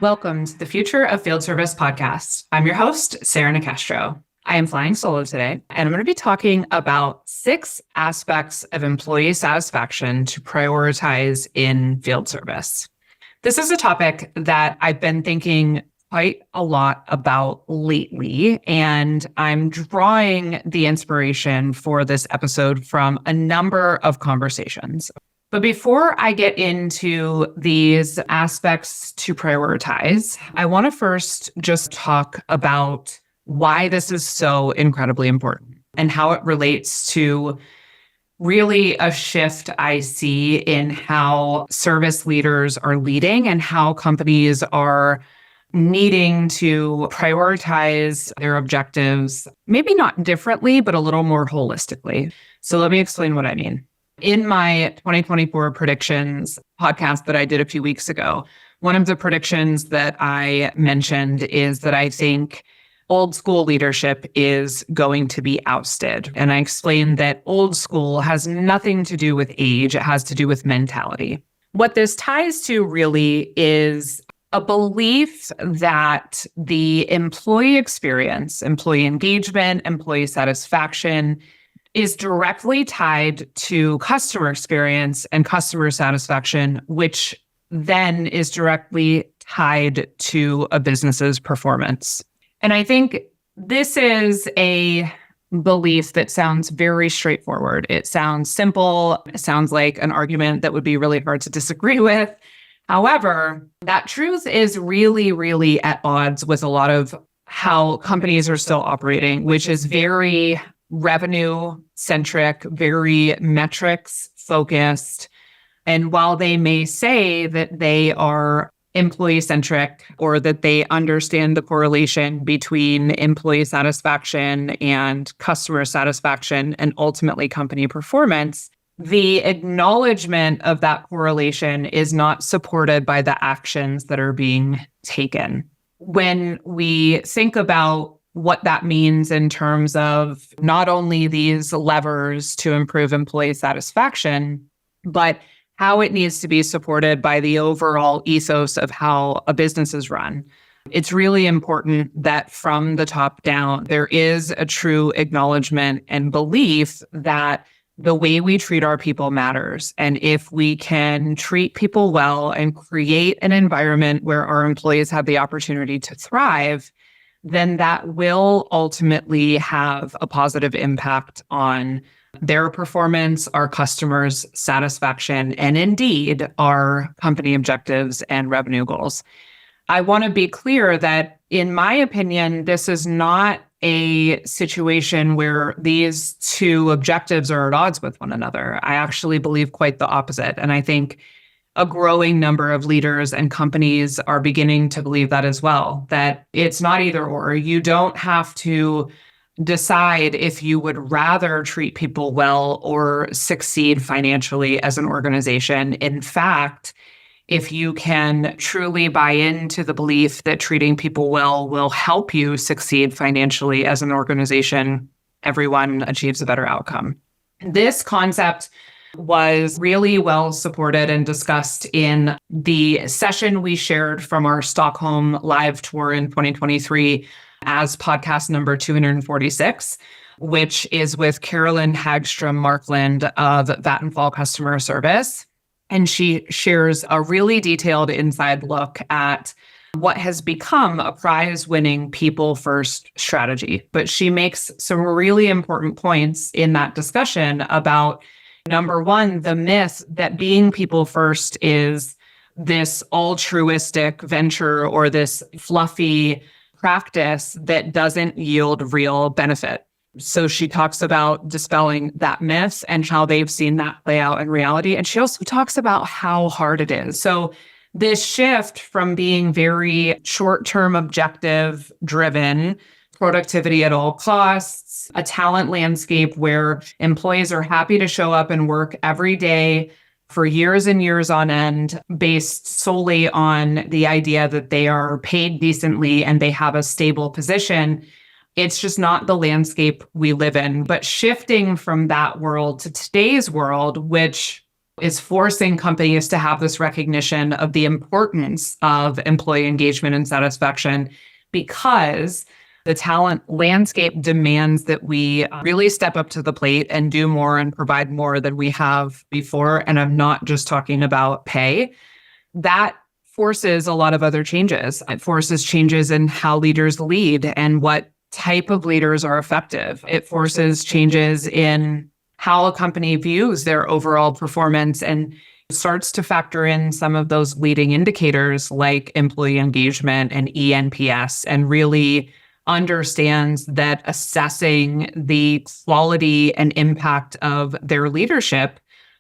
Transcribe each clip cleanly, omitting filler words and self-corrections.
Welcome to the Future of Field Service podcast. I'm your host, Sarah Nicastro. I am flying solo today, and I'm going to be talking about 6 aspects of employee satisfaction to prioritize in field service. This is a topic that I've been thinking quite a lot about lately, and I'm drawing the inspiration for this episode from a number of conversations. But before I get into these aspects to prioritize, I want to first just talk about why this is so incredibly important and how it relates to really a shift I see in how service leaders are leading and how companies are needing to prioritize their objectives, maybe not differently, but a little more holistically. So let me explain what I mean. In my 2024 predictions podcast that I did a few weeks ago, one of the predictions that I mentioned is that I think old school leadership is going to be ousted. And I explained that old school has nothing to do with age. It has to do with mentality. What this ties to really is a belief that the employee experience, employee engagement, employee satisfaction is directly tied to customer experience and customer satisfaction, which then is directly tied to a business's performance. And I think this is a belief that sounds very straightforward. It sounds simple. It sounds like an argument that would be really hard to disagree with. However, that truth is really, really at odds with a lot of how companies are still operating, which is very revenue centric, very metrics focused. And while they may say that they are employee centric or that they understand the correlation between employee satisfaction and customer satisfaction and ultimately company performance, the acknowledgement of that correlation is not supported by the actions that are being taken. When we think about what that means in terms of not only these levers to improve employee satisfaction, but how it needs to be supported by the overall ethos of how a business is run. It's really important that from the top down, there is a true acknowledgement and belief that the way we treat our people matters. And if we can treat people well and create an environment where our employees have the opportunity to thrive, then that will ultimately have a positive impact on their performance, our customers' satisfaction, and indeed our company objectives and revenue goals. I want to be clear that, in my opinion, this is not a situation where these two objectives are at odds with one another. I actually believe quite the opposite. And I think a growing number of leaders and companies are beginning to believe that as well, that it's not either or. You don't have to decide if you would rather treat people well or succeed financially as an organization. In fact, if you can truly buy into the belief that treating people well will help you succeed financially as an organization, everyone achieves a better outcome. This concept was really well supported and discussed in the session we shared from our Stockholm live tour in 2023 as podcast number 246, which is with Carolyn Hagstrom Markland of Vattenfall Customer Service. And she shares a really detailed inside look at what has become a prize-winning people-first strategy. But she makes some really important points in that discussion about, number one, the myth that being people first is this altruistic venture or this fluffy practice that doesn't yield real benefit. So she talks about dispelling that myth and how they've seen that play out in reality. And she also talks about how hard it is. So this shift from being very short-term objective driven, productivity at all costs, a talent landscape where employees are happy to show up and work every day for years and years on end, based solely on the idea that they are paid decently and they have a stable position. It's just not the landscape we live in. But shifting from that world to today's world, which is forcing companies to have this recognition of the importance of employee engagement and satisfaction, because the talent landscape demands that we really step up to the plate and do more and provide more than we have before. And I'm not just talking about pay. That forces a lot of other changes. It forces changes in how leaders lead and what type of leaders are effective. It forces changes in how a company views their overall performance and starts to factor in some of those leading indicators like employee engagement and ENPS, and really understands that assessing the quality and impact of their leadership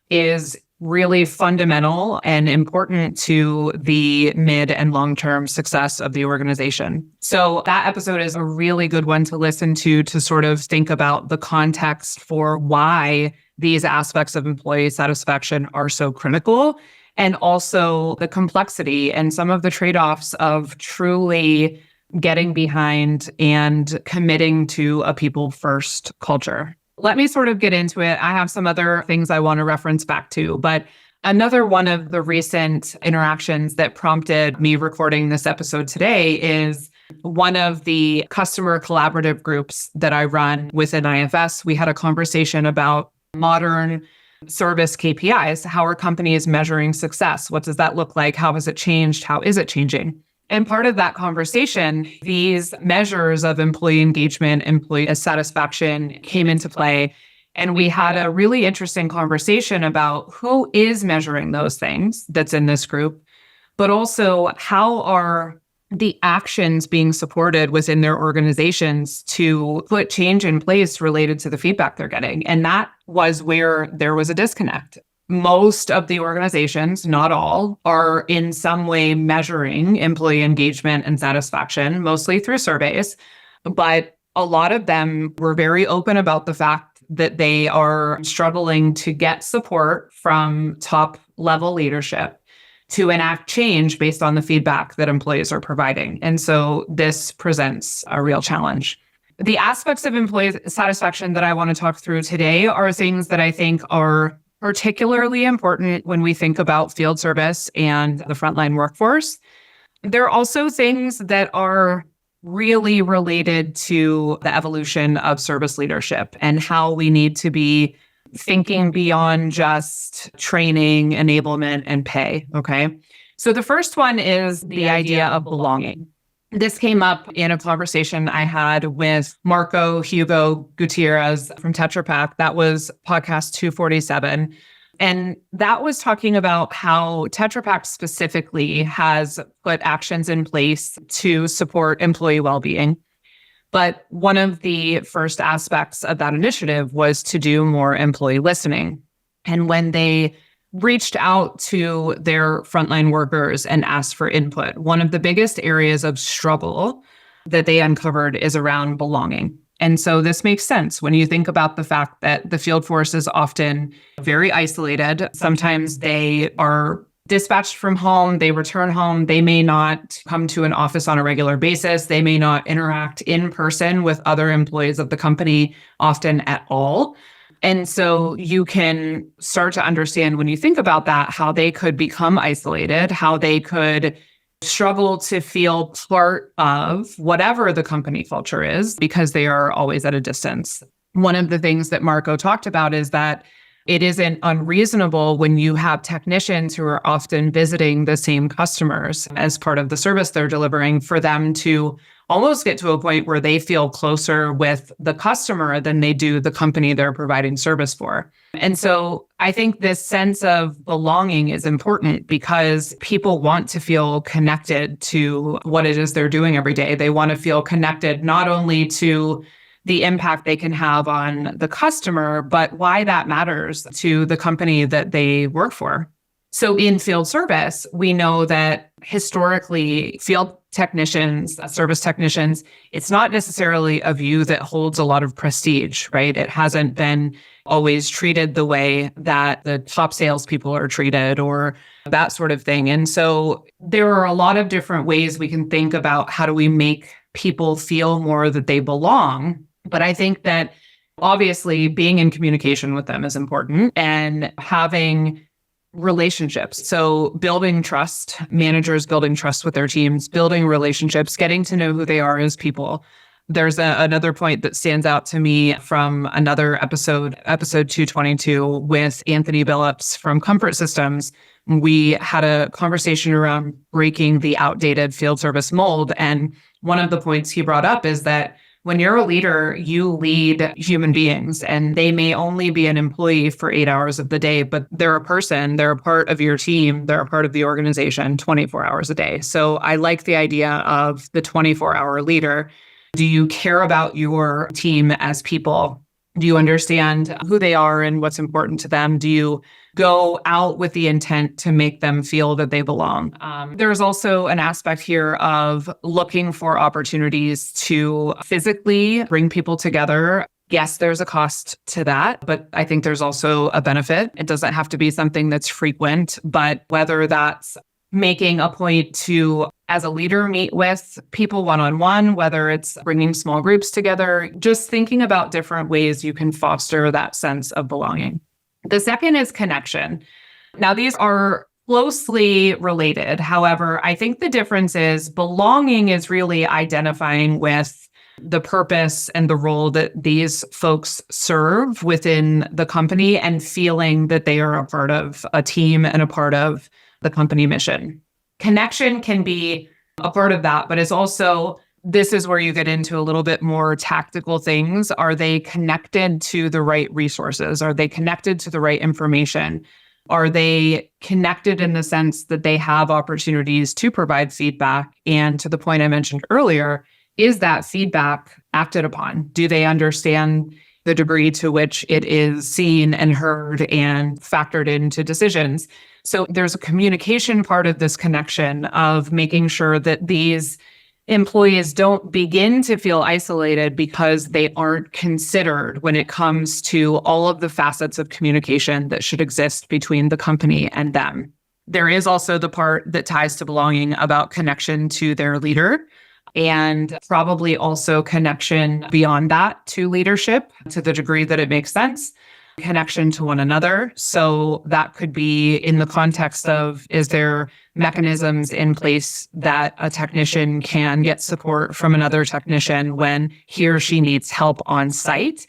is really fundamental and important to the mid and long-term success of the organization. So that episode is a really good one to listen to sort of think about the context for why these aspects of employee satisfaction are so critical, and also the complexity and some of the trade-offs of truly getting behind and committing to a people-first culture. Let me sort of get into it. I have some other things I want to reference back to, but another one of the recent interactions that prompted me recording this episode today is one of the customer collaborative groups that I run within IFS. We had a conversation about modern service KPIs. How are companies measuring success? What does that look like? How has it changed? How is it changing? And part of that conversation, these measures of employee engagement, employee satisfaction came into play. And we had a really interesting conversation about who is measuring those things that's in this group, but also how are the actions being supported within their organizations to put change in place related to the feedback they're getting. And that was where there was a disconnect. Most of the organizations, not all, are in some way measuring employee engagement and satisfaction, mostly through surveys. But a lot of them were very open about the fact that they are struggling to get support from top level leadership to enact change based on the feedback that employees are providing. And so this presents a real challenge. The aspects of employee satisfaction that I want to talk through today are things that I think are particularly important when we think about field service and the frontline workforce. There are also things that are really related to the evolution of service leadership and how we need to be thinking beyond just training, enablement, and pay. Okay. So the first one is the idea of belonging. This came up in a conversation I had with Marco Hugo Gutierrez from Tetra Pak. That was podcast 247. And that was talking about how Tetra Pak specifically has put actions in place to support employee well-being. But one of the first aspects of that initiative was to do more employee listening. And when they reached out to their frontline workers and asked for input, one of the biggest areas of struggle that they uncovered is around belonging. And so this makes sense when you think about the fact that the field force is often very isolated. Sometimes they are dispatched from home, they return home, they may not come to an office on a regular basis, they may not interact in person with other employees of the company often at all. And so you can start to understand when you think about that, how they could become isolated, how they could struggle to feel part of whatever the company culture is because they are always at a distance. One of the things that Marco talked about is that it isn't unreasonable when you have technicians who are often visiting the same customers as part of the service they're delivering for them to almost get to a point where they feel closer with the customer than they do the company they're providing service for. And so I think this sense of belonging is important because people want to feel connected to what it is they're doing every day. They want to feel connected not only to the impact they can have on the customer, but why that matters to the company that they work for. So in field service, we know that historically, field technicians, service technicians, it's not necessarily a view that holds a lot of prestige, right? It hasn't been always treated the way that the top salespeople are treated or that sort of thing. And so there are a lot of different ways we can think about how do we make people feel more that they belong. But I think that obviously being in communication with them is important and having relationships. So building trust, managers building trust with their teams, building relationships, getting to know who they are as people. There's another point that stands out to me from another episode 222 with Anthony Billups from Comfort Systems. We had a conversation around breaking the outdated field service mold. And one of the points he brought up is that when you're a leader, you lead human beings, and they may only be an employee for 8 hours of the day, but they're a person, they're a part of your team, they're a part of the organization 24 hours a day. So I like the idea of the 24-hour leader. Do you care about your team as people? Do you understand who they are and what's important to them? Do you go out with the intent to make them feel that they belong? There's also an aspect here of looking for opportunities to physically bring people together. Yes, there's a cost to that, but I think there's also a benefit. It doesn't have to be something that's frequent, but whether that's making a point to, as a leader, meet with people one-on-one, whether it's bringing small groups together, just thinking about different ways you can foster that sense of belonging. The second is connection. Now, these are closely related. However, I think the difference is belonging is really identifying with the purpose and the role that these folks serve within the company and feeling that they are a part of a team and a part of the company mission. Connection can be a part of that, but it's also, this is where you get into a little bit more tactical things. Are they connected to the right resources? Are they connected to the right information? Are they connected in the sense that they have opportunities to provide feedback? And to the point I mentioned earlier, is that feedback acted upon? Do they understand the degree to which it is seen and heard and factored into decisions? So there's a communication part of this connection of making sure that these employees don't begin to feel isolated because they aren't considered when it comes to all of the facets of communication that should exist between the company and them. There is also the part that ties to belonging about connection to their leader, and probably also connection beyond that to leadership to the degree that it makes sense. Connection to one another. So that could be in the context of, is there mechanisms in place that a technician can get support from another technician when he or she needs help on site?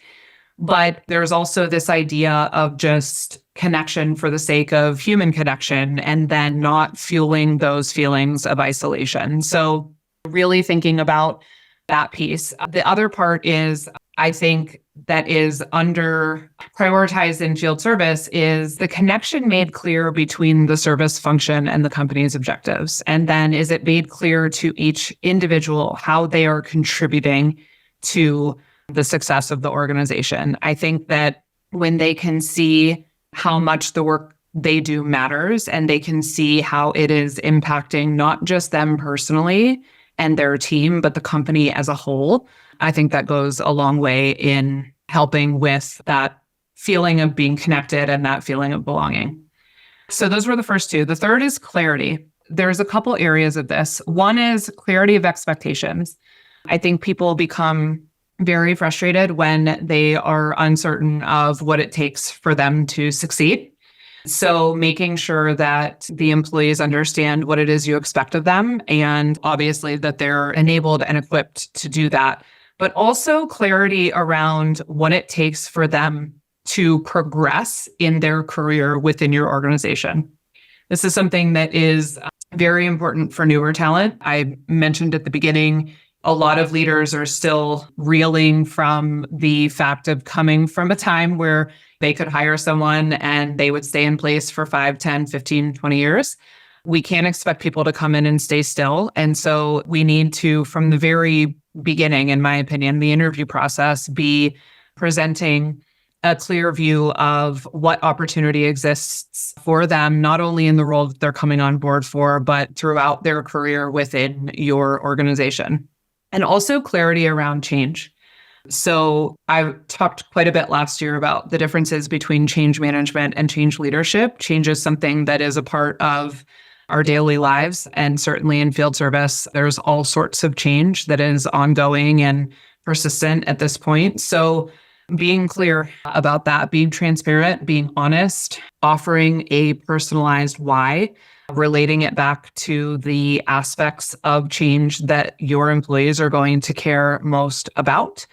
But there's also this idea of just connection for the sake of human connection and then not fueling those feelings of isolation. So really thinking about that piece. The other part is, I think, that is under prioritized in field service is the connection made clear between the service function and the company's objectives. And then is it made clear to each individual how they are contributing to the success of the organization? I think that when they can see how much the work they do matters and they can see how it is impacting not just them personally and their team, but the company as a whole, I think that goes a long way in helping with that feeling of being connected and that feeling of belonging. So those were the first two. The third is clarity. There's a couple areas of this. One is clarity of expectations. I think people become very frustrated when they are uncertain of what it takes for them to succeed. So making sure that the employees understand what it is you expect of them, and obviously that they're enabled and equipped to do that, but also clarity around what it takes for them to progress in their career within your organization. This is something that is very important for newer talent. I mentioned at the beginning, a lot of leaders are still reeling from the fact of coming from a time where they could hire someone and they would stay in place for 5, 10, 15, 20 years. We can't expect people to come in and stay still. And so we need to, from the very beginning, in my opinion, the interview process, be presenting a clear view of what opportunity exists for them, not only in the role that they're coming on board for, but throughout their career within your organization. And also clarity around change. So I talked quite a bit last year about the differences between change management and change leadership. Change is something that is a part of our daily lives. And certainly in field service, there's all sorts of change that is ongoing and persistent at this point. So being clear about that, being transparent, being honest, offering a personalized why, relating it back to the aspects of change that your employees are going to care most about,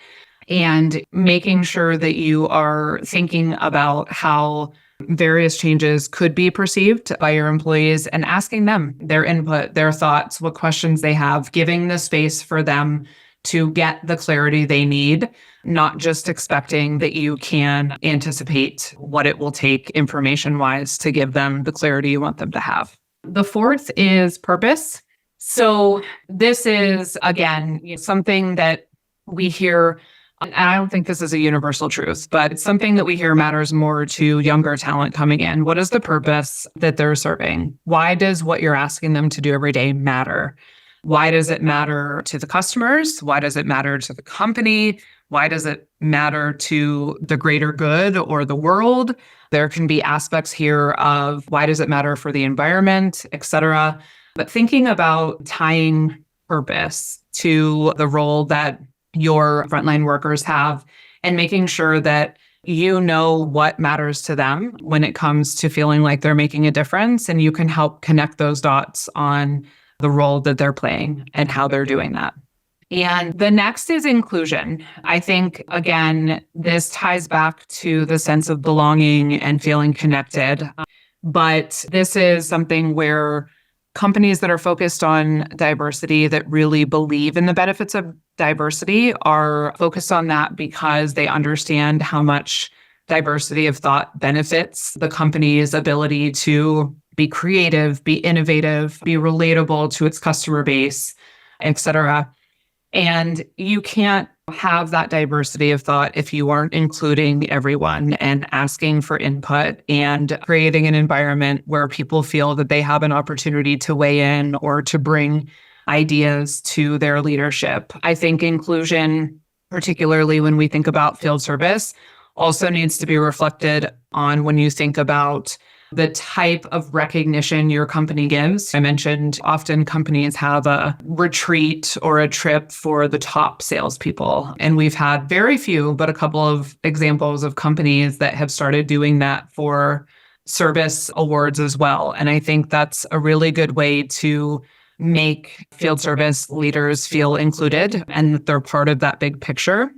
and making sure that you are thinking about how various changes could be perceived by your employees and asking them their input, their thoughts, what questions they have, giving the space for them to get the clarity they need, not just expecting that you can anticipate what it will take information-wise to give them the clarity you want them to have. The fourth is purpose. So this is, again, something that we hear, and I don't think this is a universal truth, but it's something that we hear matters more to younger talent coming in. What is the purpose that they're serving? Why does what you're asking them to do every day matter? Why does it matter to the customers? Why does it matter to the company? Why does it matter to the greater good or the world? There can be aspects here of why does it matter for the environment, et cetera. But thinking about tying purpose to the role that your frontline workers have and making sure that you know what matters to them when it comes to feeling like they're making a difference, and you can help connect those dots on the role that they're playing and how they're doing that. And the next is inclusion. I think, again, this ties back to the sense of belonging and feeling connected. But this is something where companies that are focused on diversity, that really believe in the benefits of diversity, are focused on that because they understand how much diversity of thought benefits the company's ability to be creative, be innovative, be relatable to its customer base, et cetera. And you can't have that diversity of thought if you aren't including everyone and asking for input and creating an environment where people feel that they have an opportunity to weigh in or to bring ideas to their leadership. I think inclusion, particularly when we think about field service, also needs to be reflected on when you think about the type of recognition your company gives. I mentioned often companies have a retreat or a trip for the top salespeople. And we've had very few, but a couple of examples of companies that have started doing that for service awards as well. And I think that's a really good way to make field service leaders feel included and that they're part of that big picture.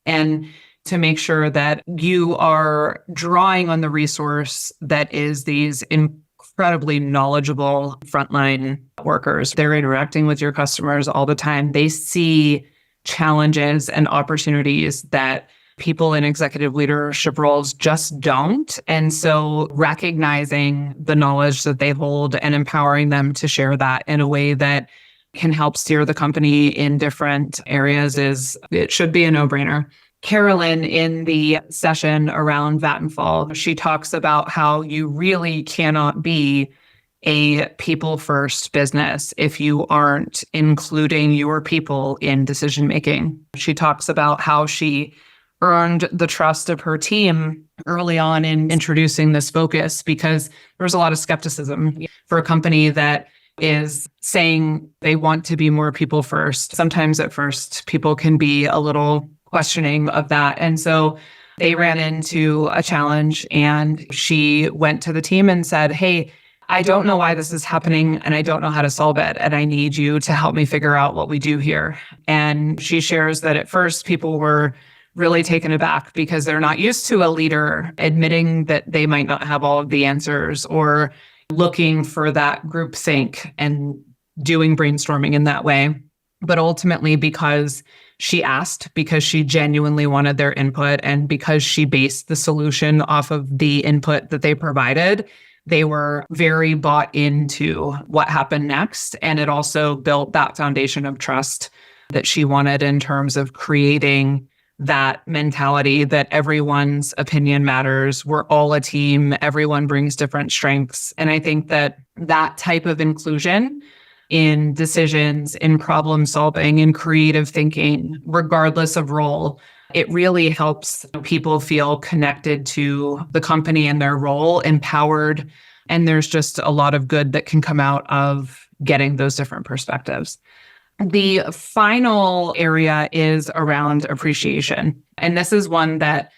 And to make sure that you are drawing on the resource that is these incredibly knowledgeable frontline workers. They're interacting with your customers all the time. They see challenges and opportunities that people in executive leadership roles just don't. And so recognizing the knowledge that they hold and empowering them to share that in a way that can help steer the company in different areas it should be a no-brainer. Carolyn, in the session around Vattenfall, she talks about how you really cannot be a people-first business if you aren't including your people in decision-making. She talks about how she earned the trust of her team early on in introducing this focus because there's a lot of skepticism for a company that is saying they want to be more people-first. Sometimes at first, people can be a little questioning of that. And so they ran into a challenge and she went to the team and said, hey, I don't know why this is happening and I don't know how to solve it. And I need you to help me figure out what we do here. And she shares that at first people were really taken aback because they're not used to a leader admitting that they might not have all of the answers or looking for that groupthink and doing brainstorming in that way. But ultimately, because she asked, because she genuinely wanted their input, and because she based the solution off of the input that they provided, they were very bought into what happened next. And it also built that foundation of trust that she wanted in terms of creating that mentality that everyone's opinion matters. We're all a team. Everyone brings different strengths. And I think that that type of inclusion in decisions, in problem solving, in creative thinking, regardless of role, it really helps people feel connected to the company and their role, empowered. And there's just a lot of good that can come out of getting those different perspectives. The final area is around appreciation. And this is one that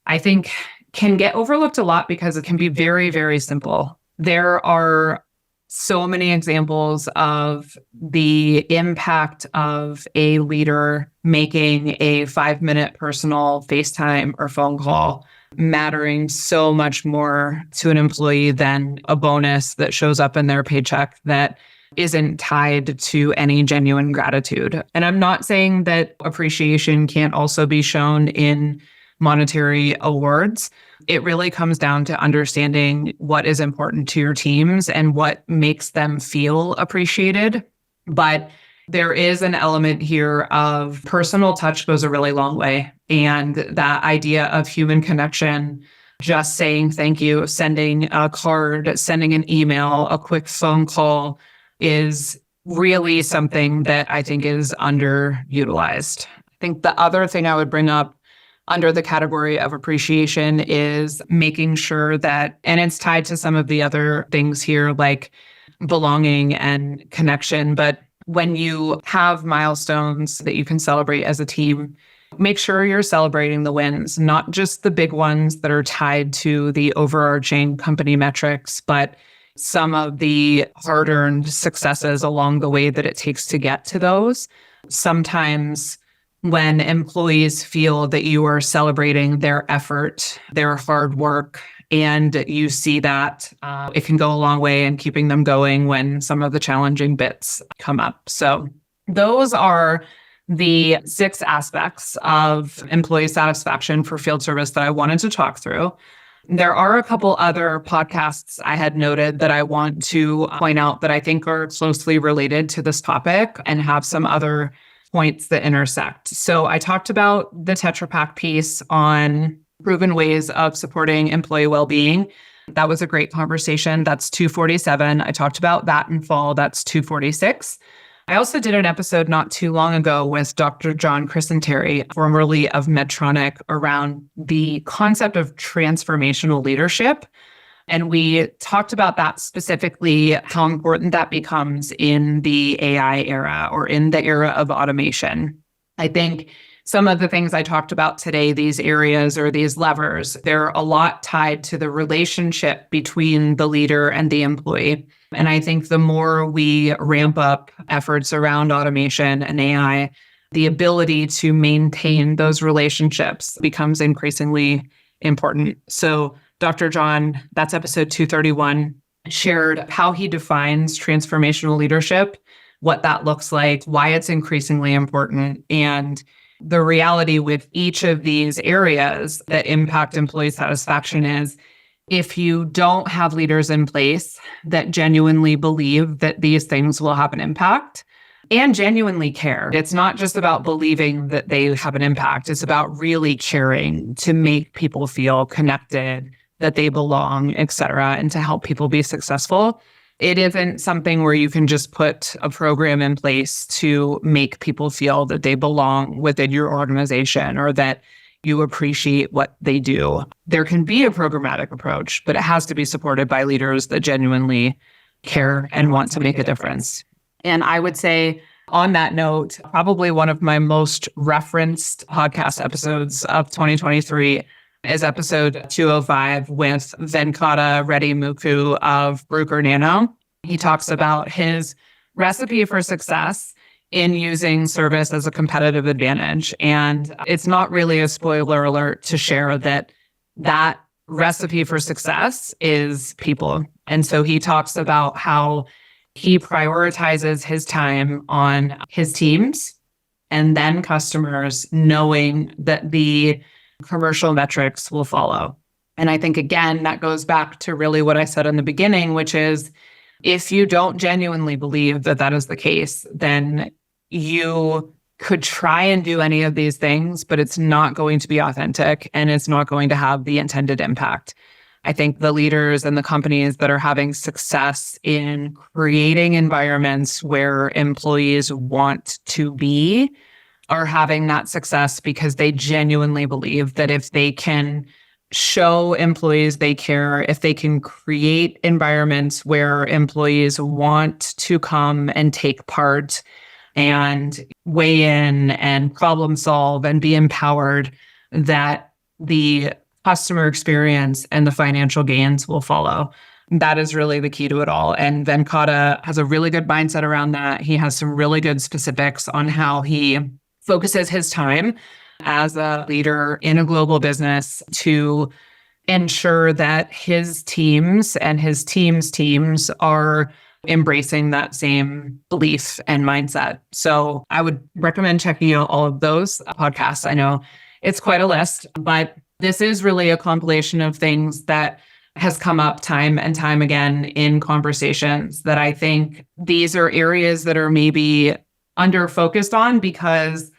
I think can get overlooked a lot because it can be very, very simple. There are so many examples of the impact of a leader making a 5-minute personal FaceTime or phone call mattering so much more to an employee than a bonus that shows up in their paycheck that isn't tied to any genuine gratitude. And I'm not saying that appreciation can't also be shown in monetary awards. It really comes down to understanding what is important to your teams and what makes them feel appreciated. But there is an element here of personal touch goes a really long way. And that idea of human connection, just saying thank you, sending a card, sending an email, a quick phone call is really something that I think is underutilized. I think the other thing I would bring up under the category of appreciation is making sure that, and it's tied to some of the other things here like belonging and connection, but when you have milestones that you can celebrate as a team, make sure you're celebrating the wins, not just the big ones that are tied to the overarching company metrics, but some of the hard-earned successes along the way that it takes to get to those. Sometimes when employees feel that you are celebrating their effort, their hard work, and you see that, it can go a long way in keeping them going when some of the challenging bits come up. So those are the 6 aspects of employee satisfaction for field service that I wanted to talk through. There are a couple other podcasts I had noted that I want to point out that I think are closely related to this topic and have some other points that intersect. So I talked about the Tetra Pak piece on proven ways of supporting employee well-being. That was a great conversation. That's 247. I talked about that in fall. That's 246. I also did an episode not too long ago with Dr. John Criscenteri, formerly of Medtronic, around the concept of transformational leadership. And we talked about that specifically, how important that becomes in the AI era or in the era of automation. I think some of the things I talked about today, these areas or these levers, they're a lot tied to the relationship between the leader and the employee. And I think the more we ramp up efforts around automation and AI, the ability to maintain those relationships becomes increasingly important. So Dr. John, that's episode 231, shared how he defines transformational leadership, what that looks like, why it's increasingly important, and the reality with each of these areas that impact employee satisfaction is if you don't have leaders in place that genuinely believe that these things will have an impact and genuinely care. It's not just about believing that they have an impact. It's about really caring to make people feel connected, that they belong, et cetera, and to help people be successful. It isn't something where you can just put a program in place to make people feel that they belong within your organization or that you appreciate what they do. There can be a programmatic approach, but it has to be supported by leaders that genuinely care and want to make a difference. And I would say on that note, probably one of my most referenced podcast episodes of 2023 is episode 205 with Venkata Reddy Mukku of Bruker Nano. He talks about his recipe for success in using service as a competitive advantage. And it's not really a spoiler alert to share that that recipe for success is people. And so he talks about how he prioritizes his time on his teams and then customers, knowing that the commercial metrics will follow. And I think, again, that goes back to really what I said in the beginning, which is if you don't genuinely believe that that is the case, then you could try and do any of these things, but it's not going to be authentic and it's not going to have the intended impact. I think the leaders and the companies that are having success in creating environments where employees want to be are having that success because they genuinely believe that if they can show employees they care, if they can create environments where employees want to come and take part, and weigh in and problem solve and be empowered, that the customer experience and the financial gains will follow. That is really the key to it all. And Venkata has a really good mindset around that. He has some really good specifics on how he focuses his time as a leader in a global business to ensure that his teams and his team's teams are embracing that same belief and mindset. So I would recommend checking out all of those podcasts. I know it's quite a list, but this is really a compilation of things that has come up time and time again in conversations, that I think these are areas that are maybe under focused on because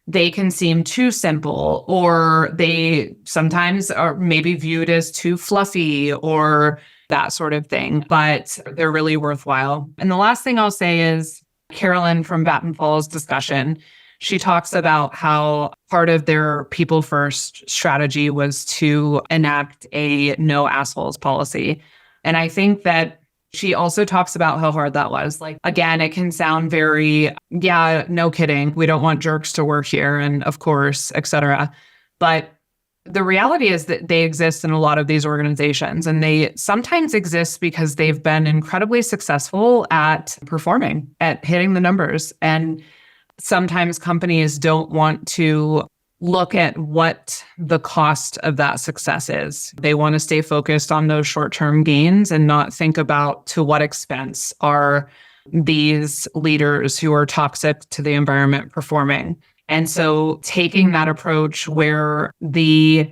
they can seem too simple, or they sometimes are maybe viewed as too fluffy or that sort of thing, but they're really worthwhile. And the last thing I'll say is Carolyn from Vattenfall's discussion. She talks about how part of their people first strategy was to enact a no assholes policy. And I think that she also talks about how hard that was. Like, again, it can sound very, yeah, no kidding. We don't want jerks to work here. And of course, et cetera. But the reality is that they exist in a lot of these organizations, and they sometimes exist because they've been incredibly successful at performing, at hitting the numbers. And sometimes companies don't want to look at what the cost of that success is. They want to stay focused on those short-term gains and not think about to what expense are these leaders who are toxic to the environment performing. And so taking that approach where the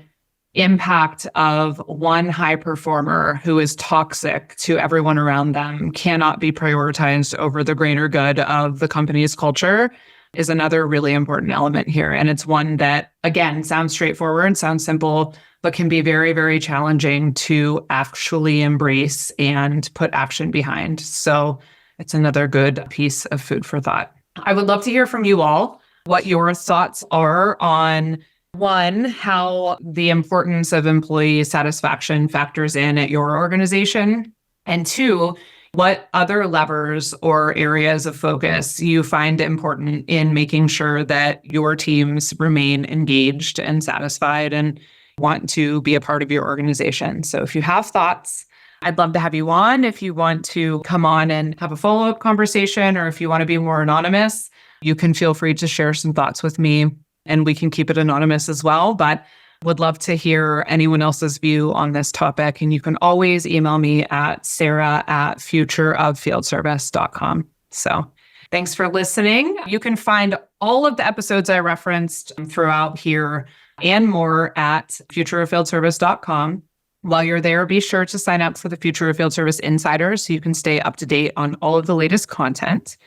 impact of one high performer who is toxic to everyone around them cannot be prioritized over the greater good of the company's culture is another really important element here. And it's one that, again, sounds straightforward, sounds simple, but can be very, very challenging to actually embrace and put action behind. So it's another good piece of food for thought. I would love to hear from you all what your thoughts are on, one, how the importance of employee satisfaction factors in at your organization, and two, what other levers or areas of focus you find important in making sure that your teams remain engaged and satisfied and want to be a part of your organization. So if you have thoughts, I'd love to have you on. If you want to come on and have a follow-up conversation, or if you want to be more anonymous, you can feel free to share some thoughts with me, and we can keep it anonymous as well. But would love to hear anyone else's view on this topic. And you can always email me at sarah@futureoffieldservice.com. So thanks for listening. You can find all of the episodes I referenced throughout here and more at futureoffieldservice.com. While you're there, be sure to sign up for the Future of Field Service Insider so you can stay up to date on all of the latest content.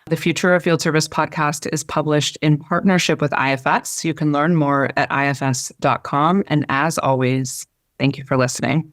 The Future of Field Service podcast is published in partnership with IFS. You can learn more at ifs.com. And as always, thank you for listening.